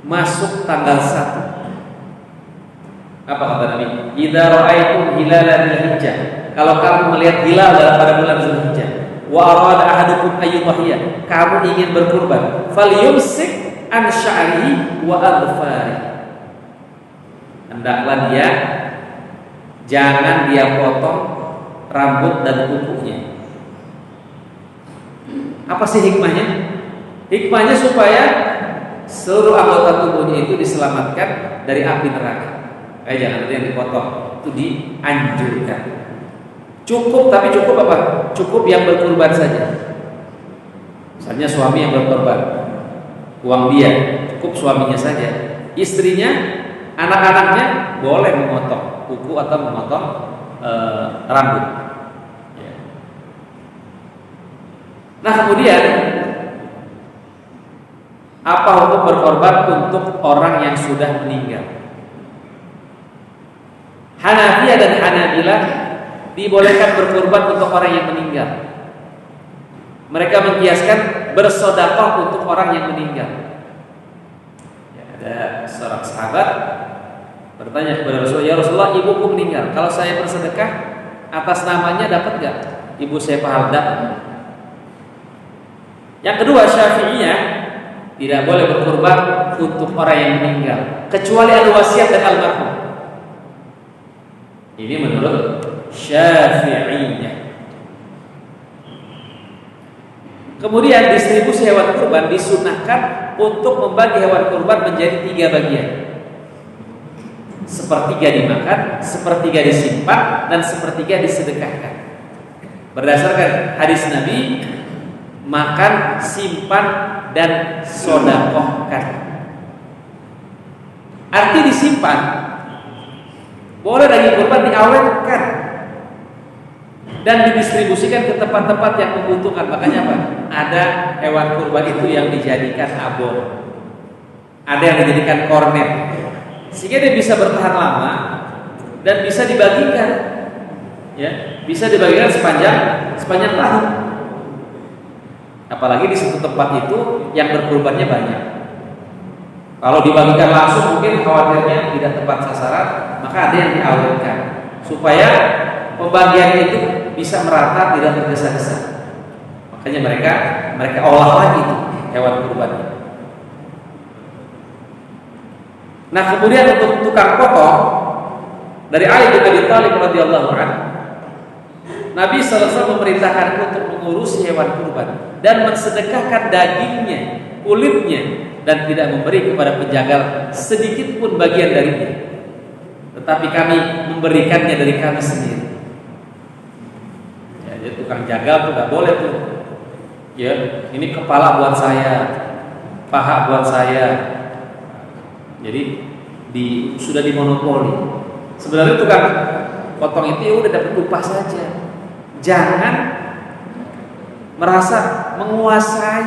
masuk tanggal 1, apa kata Nabi? Idza ra'aitum hilalal Dzulhijjah. Kalau kamu melihat hilal pada bulan Dzulhijjah, wa arada ahadukum ayyudhiya, kamu ingin berkurban, falyumsik an sya'rihi wa adfari. Hendaklah dia jangan dia potong rambut dan kukunya. Apa sih hikmahnya? Hikmahnya supaya seluruh anggota tubuhnya itu diselamatkan dari api neraka. Jangan ada yang dipotong, itu dianjurkan. Cukup, tapi cukup apa? Cukup yang berkurban saja. Misalnya suami yang berkorban, uang dia, cukup suaminya saja. Istrinya, anak-anaknya boleh memotong kuku atau memotong rambut. Nah, kemudian apa hukum berkorban untuk orang yang sudah meninggal? Hanafiyah dan Hanabilah dibolehkan berkorban untuk orang yang meninggal. Mereka mengkiaskan bersedekah untuk orang yang meninggal. Ada seorang sahabat bertanya kepada Rasulullah, ya Rasulullah, ibuku meninggal. Kalau saya bersedekah atas namanya dapat nggak? Ibu saya pahala dapat. Yang kedua, Syafi'iyah tidak boleh berkorban untuk orang yang meninggal kecuali ada wasiat dan almarhum. Ini menurut Syafi'iyah. Kemudian distribusi hewan kurban disunahkan untuk membagi hewan kurban menjadi 3 bagian. Sepertiga dimakan, sepertiga disimpan, dan sepertiga disedekahkan. Berdasarkan hadis Nabi, makan, simpan, dan sodakohkan. Arti disimpan, boleh daging kurban diawetkan dan didistribusikan ke tempat-tempat yang membutuhkan. Makanya apa? Ada hewan kurban itu yang dijadikan abon, ada yang dijadikan kornet, sehingga dia bisa bertahan lama dan bisa dibagikan, ya, bisa dibagikan sepanjang tahun. Apalagi di satu tempat itu yang berkurbannya banyak. Kalau dibagikan langsung mungkin khawatirnya tidak tepat sasaran, maka ada yang diawetkan supaya pembagian itu bisa merata, tidak tergesa-gesa. Makanya mereka olah lagi itu hewan kurbannya. Nah, kemudian untuk tukang potong dari Ali bin Abi Thalib radhiyallahu anhu, Nabi SAW memerintahkan untuk mengurusi hewan kurban dan mensedekahkan dagingnya, kulitnya, dan tidak memberi kepada penjagal sedikit pun bagian darinya. Tetapi kami memberikannya dari kami sendiri. Ya, jadi tukang jagal tuh nggak boleh tuh. Ya, ini kepala buat saya, paha buat saya. Jadi sudah dimonopoli. Sebenarnya tukang potong itu ya udah dapat upah saja. Jangan merasa menguasai,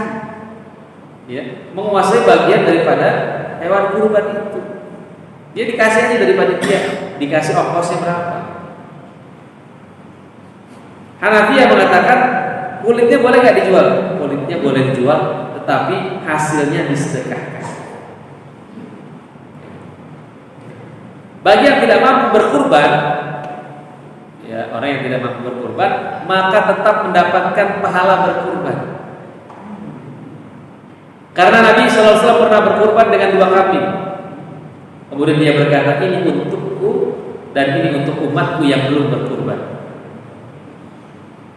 ya, menguasai bagian daripada hewan kurban itu. Dia dikasih aja daripada dia dikasih ongkosnya berapa. Hanafiyah mengatakan kulitnya boleh nggak dijual? Kulitnya boleh dijual, tetapi hasilnya disedekahkan. Bagi yang tidak mampu berkurban, ya, orang yang tidak mampu berkurban, maka tetap mendapatkan pahala berkurban. Karena Nabi SAW pernah berkurban dengan 2 kambing. Kemudian dia berkata, ini untukku dan ini untuk umatku yang belum berkurban.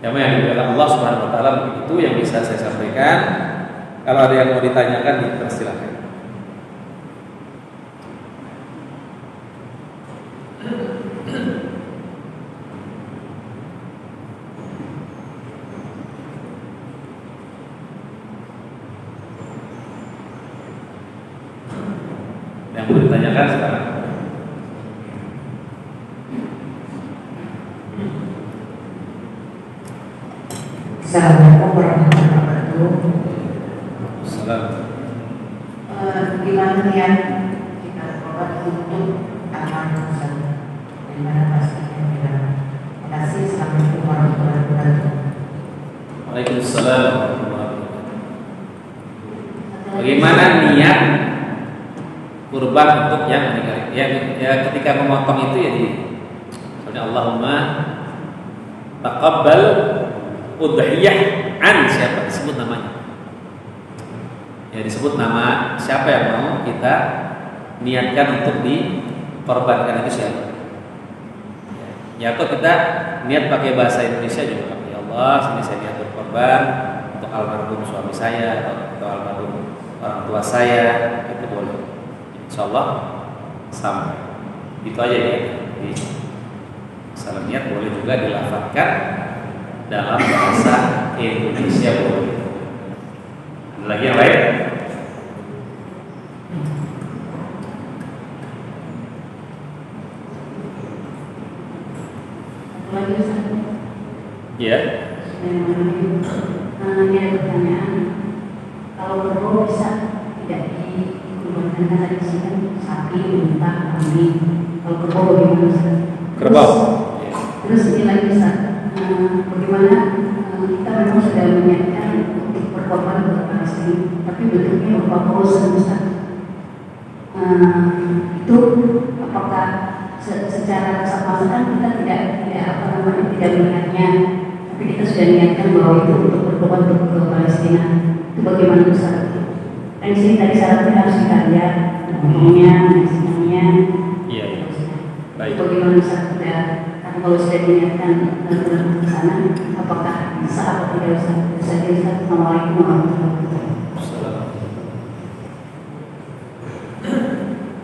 Yang dibilang Allah Subhanahu Wa Taala, begitu yang bisa saya sampaikan. Kalau ada yang mau ditanyakan, dipersilakan. Yang mau ditanyakan sekarang. Assalamualaikum warahmatullahi wabarakatuh. Assalamualaikum. Gimana niat kita berkorban untuk amal dosa? Gimana pastinya kita? Terima kasih. Assalamualaikum warahmatullahi wabarakatuh. Waalaikumsalam warahmatullahi wabarakatuh. Bagaimana niat kurban untuk yang meninggal? Ya, ketika memotong itu ya misalnya Allahumma taqabbal udhiyah an, siapa disebut namanya, ya disebut nama siapa yang mau kita niatkan untuk dikorbankan itu siapa, ya atau kita niat pakai bahasa Indonesia juga, ya Allah ini saya niat berkorban untuk almarhum suami saya atau almarhum orang tua saya, itu boleh, insyaallah sama, itu aja ya. Salam niat boleh juga dilafadzkan dalam bahasa Indonesia boleh. Ada lagi yang lain? Lagi Ustaz. Ya. Ini ada pertanyaan. Kalau kerbau bisa tidak dikurbankan, kan tadi disebut sapi, unta, kambing. Kalau kerbau bagaimana Ustaz? Kerbau. Terus ini lagi Ustaz. Bagaimana kita memang sudah menyiapkan untuk berkorban untuk Palestina, tapi bentuknya berupa frozen Ustaz. Itu apakah secara kasat mata kan kita tidak melihatnya, tapi kita sudah niatkan bahwa itu untuk berkorban untuk ke Palestina. Itu bagaimana Ustaz? Dan di sini tadi syaratnya harus kita lihat ngomongnya, isinya. Iya. Baik. Bagaimana Ustaz? Kalau sudah diniatkan ke sana, apakah bisa atau tidak bisa? Assalamualaikum warahmatullahi wabarakatuh.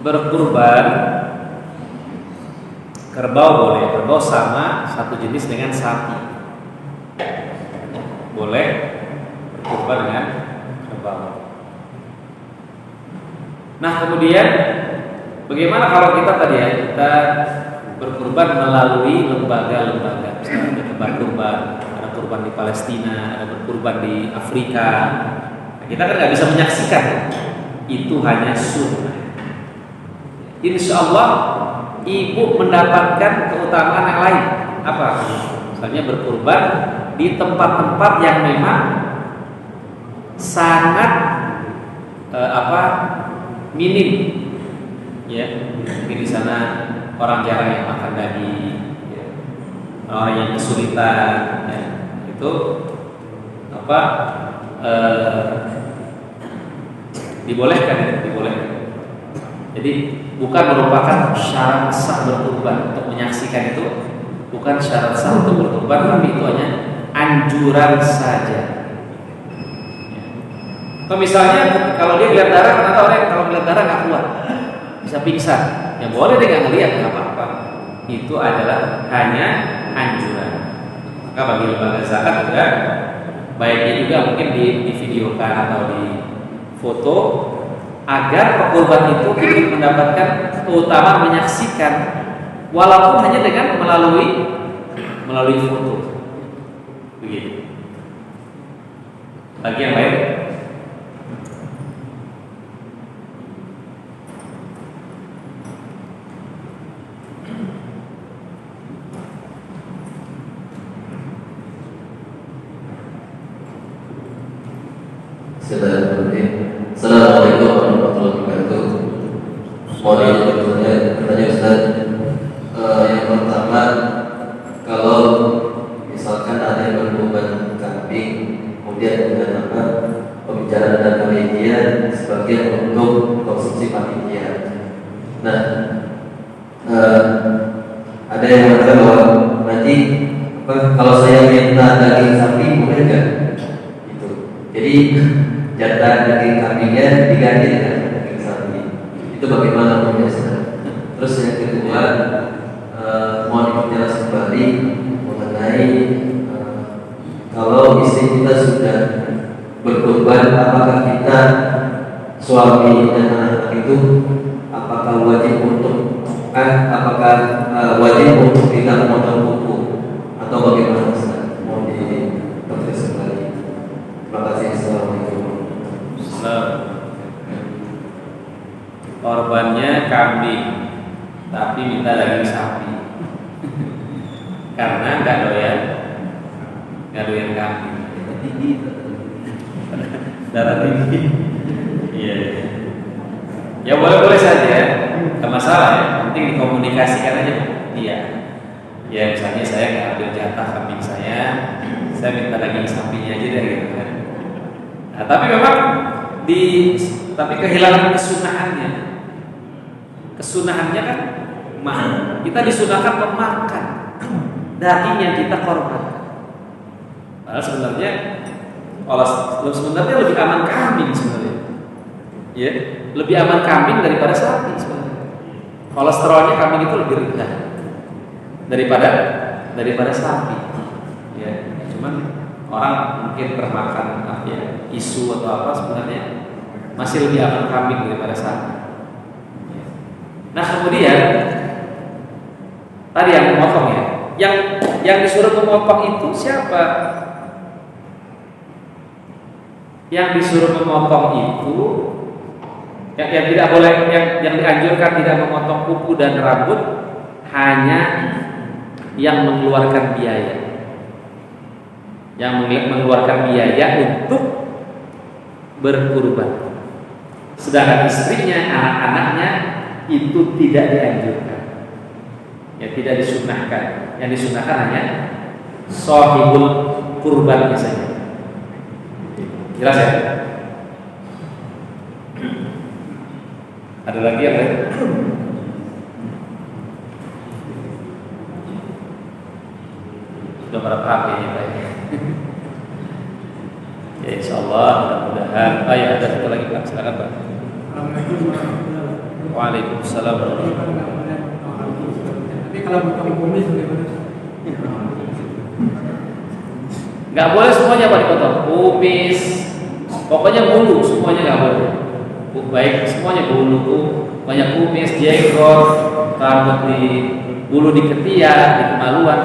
Berkurban kerbau boleh, kerbau sama satu jenis dengan sapi, boleh berkurban dengan kerbau. Nah kemudian bagaimana kalau kita tadi ya, kita berkurban melalui lembaga-lembaga, misalnya ada tempat kurban, ada kurban di Palestina, ada berkurban di Afrika. Nah, kita kan nggak bisa menyaksikan, itu hanya sunnah. Insya Allah ibu mendapatkan keutamaan yang lain. Apa? Misalnya berkurban di tempat-tempat yang memang sangat minim, ya. Mungkin di sana orang jarang yang makan daging, ya. Orang yang kesulitan, ya. Itu dibolehkan. Jadi Jadi bukan merupakan syarat sah berkurban. Untuk menyaksikan itu bukan syarat sah untuk berkurban, tapi itu hanya anjuran saja. Atau misalnya kalau dia lihat darah, karena orang kalau lihat darah nggak kuat, bisa pingsan, ya boleh dia nggak ngelihat, nggak apa-apa. Itu adalah hanya anjuran. Maka bagi lembaga zakat juga baiknya juga mungkin divideokan atau di foto agar pekurban itu ingin mendapatkan keutamaan menyaksikan, walaupun hanya dengan melalui foto. Begitu. Lagi yang lain? Assalamualaikum warahmatullahi wabarakatuh. Mohon bertanya Ustaz. Yang pertama, kalau misalkan ada yang berkurban kambing, kemudian dengan pembicaraan dan panitia sebagian untuk konsumsi panitia. Nah, ada yang mengatakan bahwa nanti kalau saya minta daging sapi boleh nggak? Itu. Jadi jatah daging kambingnya diganti dengan daging sapi. Itu bagaimana pemirsa? Terus yang kedua, mohon dijelaskan kembali mengenai kalau istri kita sudah berkorban, apakah kita suami dan anak itu apakah wajib untuk kita memotong kuku atau bagaimana? Mohon dijelaskan kembali. Terima kasih. Assalamualaikum. Korbannya kambing tapi minta daging sapi karena nggak doyan kambing, darah tinggi. Iya. Ya boleh saja, nggak masalah ya. Penting dikomunikasikan aja. Iya. Ya misalnya saya nggak ambil jatah kambing saya minta daging sapinya aja deh gitu kan. Nah, tapi memang tapi kehilangan kesunahannya kan kita disunahkan memakan daging yang kita korbankan. Padahal sebenarnya lebih aman kambing sebenarnya. Ya, lebih aman kambing daripada sapi sebenarnya. Kolesterolnya kambing itu lebih rendah daripada sapi. Ya, cuman orang mungkin termakan isu atau apa sebenarnya masih lebih aman kambing daripada sapi. Nah kemudian tadi yang memotong yang disuruh memotong itu siapa? Yang disuruh memotong itu yang tidak boleh, yang dianjurkan tidak memotong kuku dan rambut hanya yang mengeluarkan biaya. Yang mengeluarkan biaya untuk berkurban. Sedangkan istrinya, anak-anaknya itu tidak dianjurkan. Ya tidak disunahkan. Yang disunahkan hanya shahibul kurban saja. Jelas ya? Ada lagi yang lain? Sudah pada paham ya Pak? Ya insyaallah mudah-mudahan. Ya ada satu lagi Pak, silakan Pak. Assalamualaikum warahmatullahi wabarakatuh. Waalaikumsalam warahmatullahi wabarakatuh. Tapi kalau potong kumis bagaimana? Nggak boleh semuanya Pak dipotong. Kumis, pokoknya bulu semuanya nggak boleh. Baik semuanya bulu, banyak kumis, jenggot, rambut di bulu di ketiak, di kemaluan,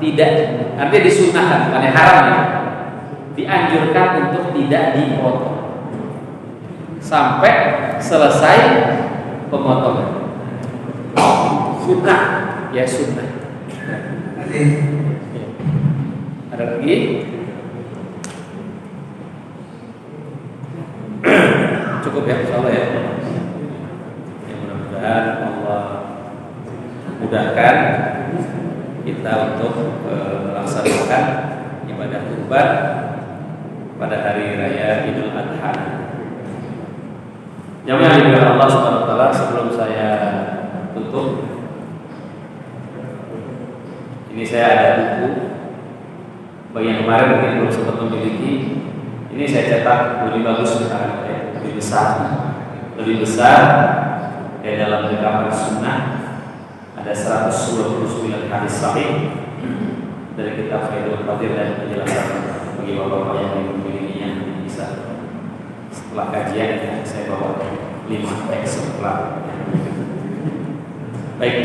tidak. Artinya disunahkan, bukan haram ya. Dianjurkan untuk tidak dipotong sampai selesai pemotongan. Sunnah, ya sunnah. Ada lagi? Cukup ya, insyaallah ya. Ya mudah-mudahan Allah mudahkan kita untuk melaksanakan ibadah kurban pada hari raya Idul Adha. Yang dimuliakan Allah Subhanahu wa taala, sebelum saya tutup, ini saya ada buku bagi yang kemarin mungkin belum sempat memiliki. Ini saya cetak lebih bagus sekarang, lebih besar kayak dalam rekaman sunnah. Ada 129 hadis sahih dari kitab Faidul Qadir dan penjelasan bagi bapak-bapak yang memilikinya bisa. Setelah kajian saya bawa 5 eksemplar. Baik,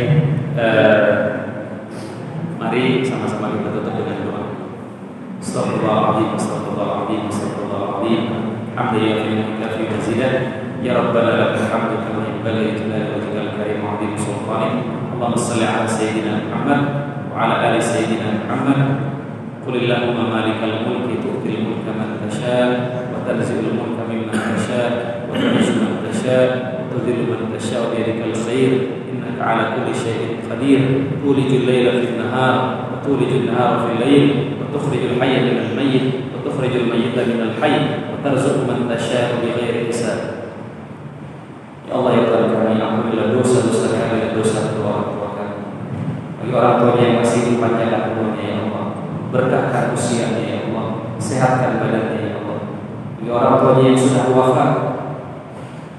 mari sama-sama kita tutup dengan doa. Astagfirullahaladzim, astagfirullahaladzim, astagfirullahaladzim. Alhamdulillah fi mazidah. Ya Rabbana lakal hamdu kama yanbaghi li jalali wajhikal karim wa 'azimi sultanik. Allahumma shalli ala sayyidina Muhammad wa ala ali sayyidina Muhammad. Qul Allahumma malikal mulki tu'til mulka man tasha' wa tanzi'ul mulka mimman tasha' wa tu'izzu man tasha' wa tudhillu man tasha' wa biyadikal khair innaka 'ala kulli syai'in qadir. Tulijul laila fin nahar wa tulijul nahara fil lail wa tukhrijul hayya minal mayyit wa tukhrijul mayyita minal hayy wa tarzuqu man tasha' bighairi hisab. Ya Allah, ya Tuhan kami, ampunilah dosa-dosa kami dan dosa kedua orang tua kami. Bagi orang tuanya yang masih hidup, panjangkan umurnya ya Allah, berkahkan usianya ya Allah, sehatkan badannya ya Allah. Bagi orang tuanya yang sudah wafat,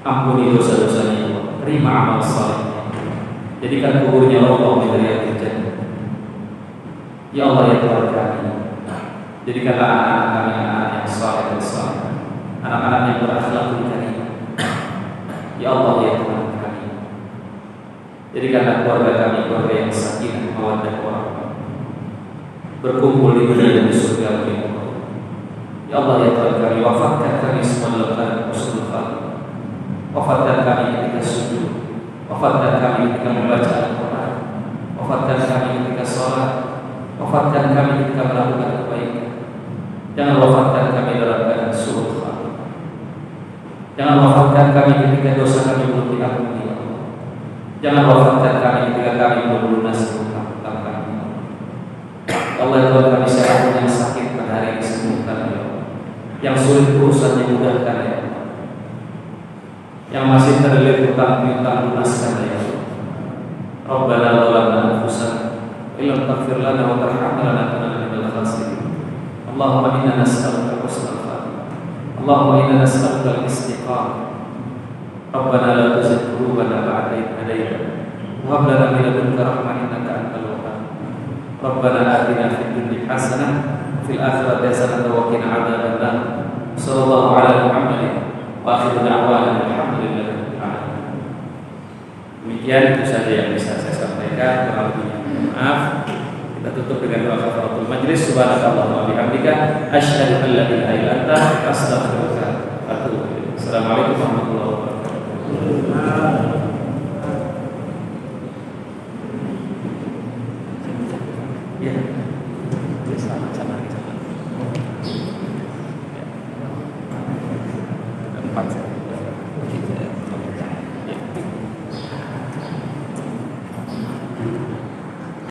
ampuni dosa-dosanya ya Allah, terima amal salehnya, jadikan kuburnya Allah dari yang jannah. Ya Allah, ya Tuhan kami, jadikanlah anak-anak kami anak-anak yang saleh dan saleh, anak-anak yang berakhlakul karim. Ya Allah, ya Tuhan kami, jadikanlah keluarga kami keluarga yang sakinah, mawaddah warahmah, berkumpul di dunia dan di surga ya Allah. Ya Allah, ya Tuhan kami, wafatkan kami semua dalam keadaan husnul khatimah. Wafatkan kami ketika sujud, wafatkan kami ketika membaca Al-Quran, wafatkan kami ketika sholat, wafatkan kami ketika melakukan kebaikan. Jangan wafatkan kami dalam keadaan suruh. Jangan wafatkan kami ketika dosa kami belum diampuni ya Allah. Jangan wafatkan kami ketika kami belum lunasi hutang kami. Ya Allah, ya Tuhan kami, siapapun yang sakit pada hari ini sembuhkan ya Allah. Yang sulit urusannya mudahkan ya Allah. Yang masih terlilit hutang piutang lunaskan ya Allah. Rabbana zalamna anfusana illam taghfir lana wa tarhamna lanakunanna minal khasirin. Allahumma inna nas'aluka husnal Allahumma inna nas'aluka al-istiqamah. Rabbana la tuzigh qulubana ba'da idh hadaytana wa hab lana min ladunka rahmah innaka antal wahhab. Rabbana atina fid dunya hasanah wa fil akhirati hasanah wa qina adzabannar. Sallallahu ala Muhammadin wa akhiru da'wana alhamdulillahi rabbil alamin. Demikian itu saja yang bisa saya sampaikan. Kurang lebihnya maaf. Kita tutup dengan doa kafaratul majlis. Subhanakallahumma wa bihamdika asyhadu an la ilaha illa anta astaghfiruka wa atubu ilaik. Assalamualaikum warahmatullahi wabarakatuh.